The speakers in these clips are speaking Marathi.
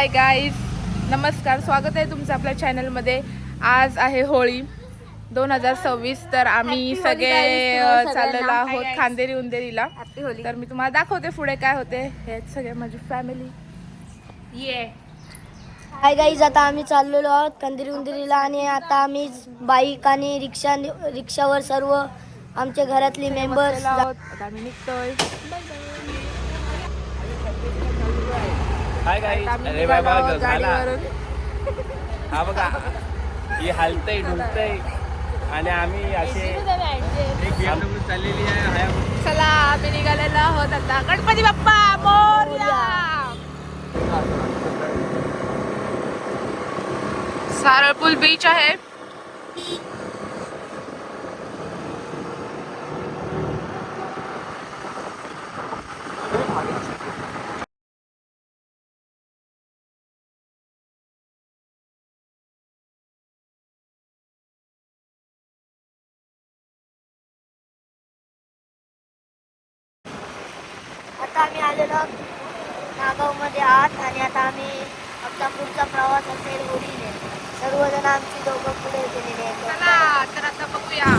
हाय गाईज, नमस्कार. स्वागत आहे तुमचं आपल्या चॅनलमध्ये. आज आहे होळी 2026. तर आम्ही सगळे चाललेलो आहोत खांदेरी उंदेरीला. तर मी तुम्हाला दाखवते पुढे काय होते. हे सगळे माझी फॅमिली. ये हाय गाईज, आता आम्ही चाललेलो आहोत खांदेरी उंदेरीला आणि आता आम्ही बाईक आणि रिक्षावर सर्व आमच्या घरातले मेंबर्स आहोत. आता आम्ही निघतोय. हाय गाईज, अरे बाबा गाडीवरून हा बघा ही हालतय ढुलतय आणि आम्ही असे चाललेली आहे. चला आम्ही निघालेलो आहोत आता. गणपती बाप्पा मोरया. सारळपूल बीच आहे. आता आम्ही आलेलो नागावमध्ये आहात आणि आता आम्ही आमचा पुढचा प्रवास असेल होळीने. सर्वजण आमची दोघं पुढे गेलेले आहेत. चला तर आता बघूया.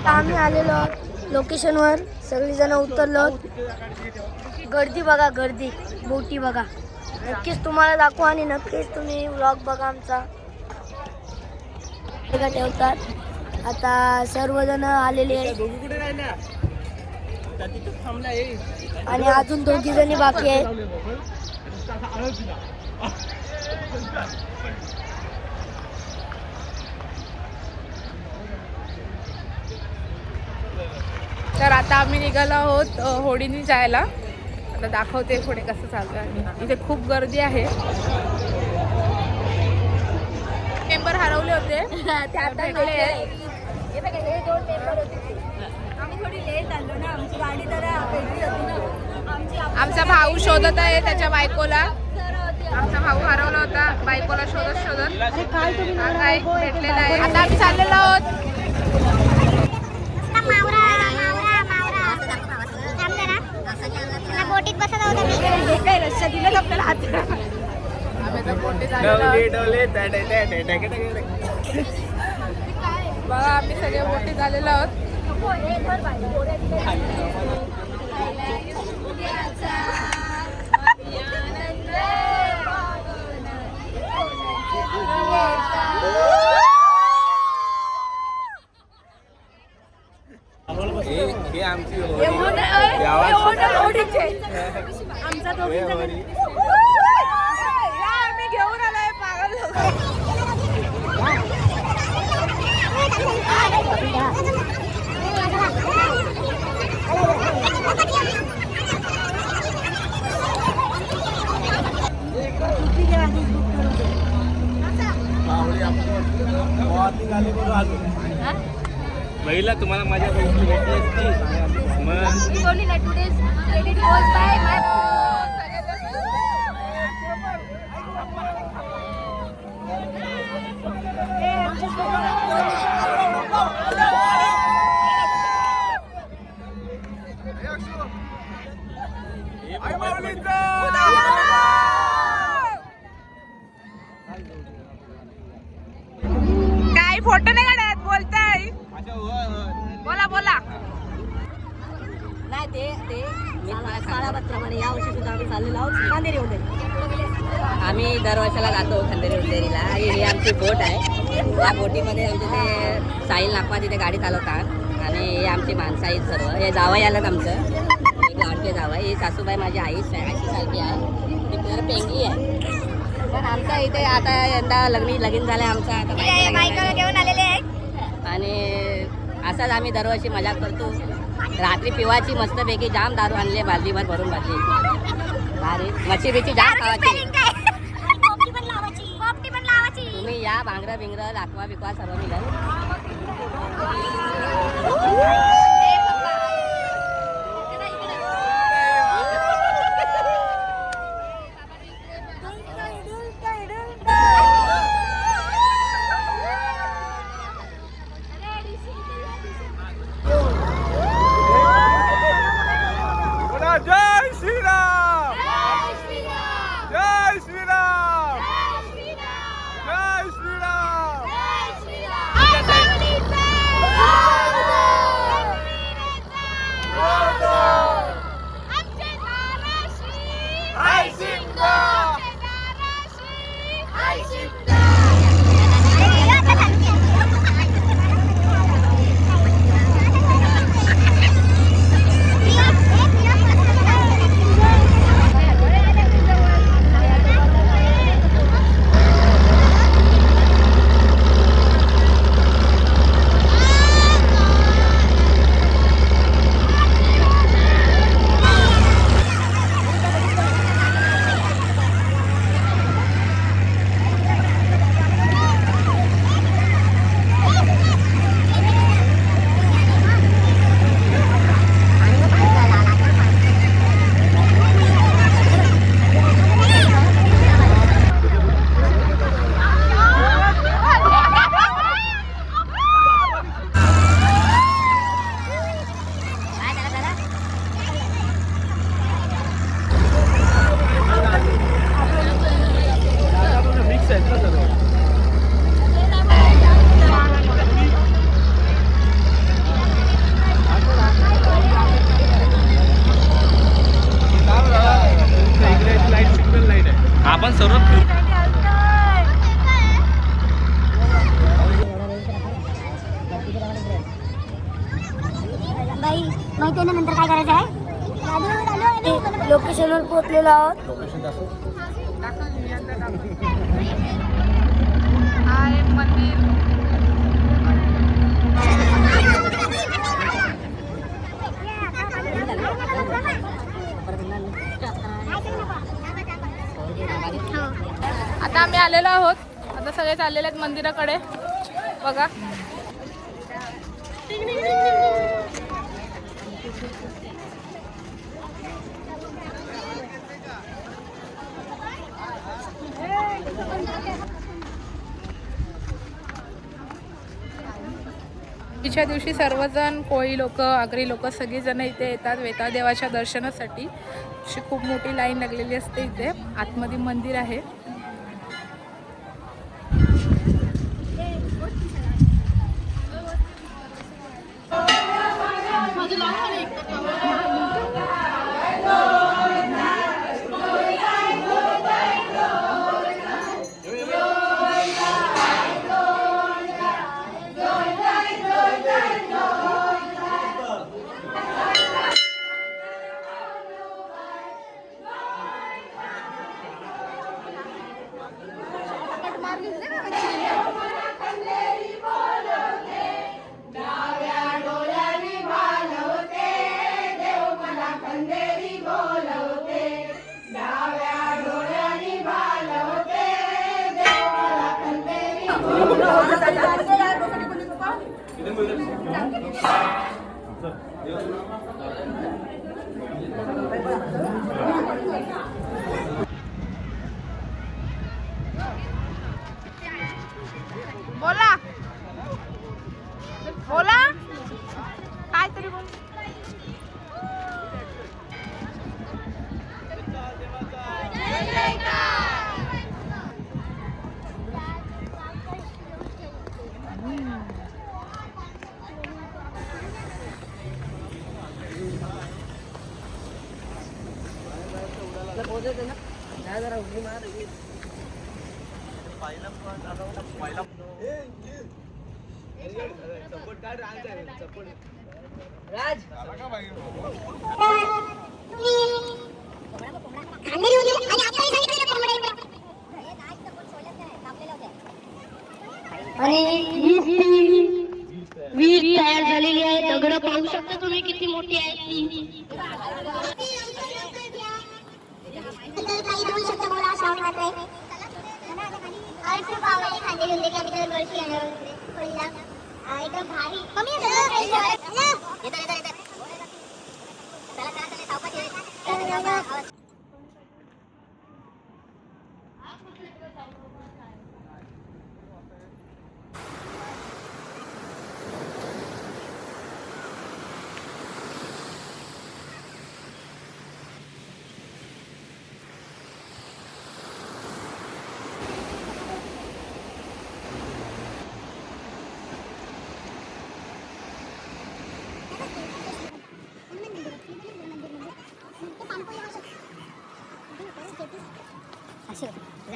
आम्ही आलेलो लोकेशनवर, सगळीजण उतरलो. गर्दी बघा, गर्दी बोटी बघा. नक्कीच तुम्हाला दाखवू आणि नक्कीच तुम्ही व्लॉग बघा आमचा ठेवतात. आता सर्वजण आलेले आहेत आणि अजून 2 जणी बाकी आहेत. तर आता आम्ही निघालो आहोत होळीने जायला. आता दाखवते पुढे कसं चालू आहे. इथे खूप गर्दी आहे. मेंबर हरवले होते. आमचा भाऊ शोधत आहे त्याच्या बायकोला. आमचा भाऊ हरवला होता, बायकोला शोधत काही भेटलेला आहे. आता आम्ही चाललेलो आहोत. बोटीत बसत आहोत. काही रस्ता दिलं आपल्याला हात. बघा आम्ही सगळे बोटीत आलेलो आहोत. हे आमची आम्ही घेऊन आलोय पागल लोक. महिला तुम्हाला माझ्या बहिणी भेटली काय फोटो नाही काढत बोलताय. बोला बोला. नाही ते काळाप्रमाणे यावर्षी सुद्धा आम्ही चाललेलो आहोत खांदेरी उंदेरी. आम्ही दरवर्षाला जातो खांदेरी उंदेरीला. ही आमची बोट आहे. या बोटीमध्ये आमचे ते साहिल नागपा तिथे गाडी चालवतात आणि हे आमची माणसं आहेत सर्व. हे जावई आलं आमचं, एक लाडके जावई. ही सासूबाई माझी आईची सारखी आहे, ती जरा पेंगली आहे. पण आमच्या इथे आता यंदा लगीन झालं आमचं. आता बायका घेऊन आलेले आहेत आणि असाच आम्ही दरवर्षी मजा करतो. रात्री पिवाची मस्तपैकी जाम दारू आणली, बादलीभर भरून बादली. भारी मच्छी बिच्छी जाम खावायची. तुम्ही या, भांगरं बिंगरं लाकवा बिकवा सर्व मिळेल. जय श्रीराम, जय श्रीराम, जय श्रीराम. आपण सर्व माहिती आहे ना नंतर काय करायचं आहे. लोकेशनवर पोहोचलेलो आहोत. आहे मंदिर. आता आम्ही आलेलो आहोत. आता सगळे चाललेले आहेत मंदिराकडे. बघा च्या दिवशी सर्वजण, कोळी लोक, आगरी लोक सगळीजण इथे येतात वेताळदेवाच्या दर्शनासाठी. अशी खूप मोठी लाईन लागलेली असते इथे. आतमध्ये मंदिर आहे. बोला बोला काय तरी बोल. सपोर्ट काय राज आणि वीज तयार झालेली आहे. दगड पाहू शकता तुम्ही किती मोठी आहे ती.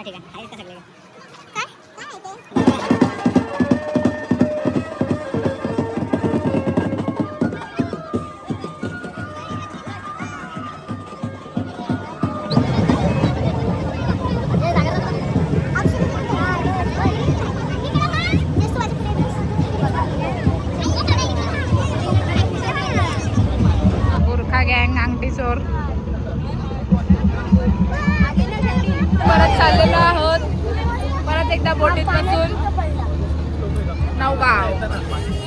ठीक आहे आहे का सगळे गोरखा गँग अंगठी चोर परत चाललेलो आहोत. परत एकदा बोटीत बसून नवगाव.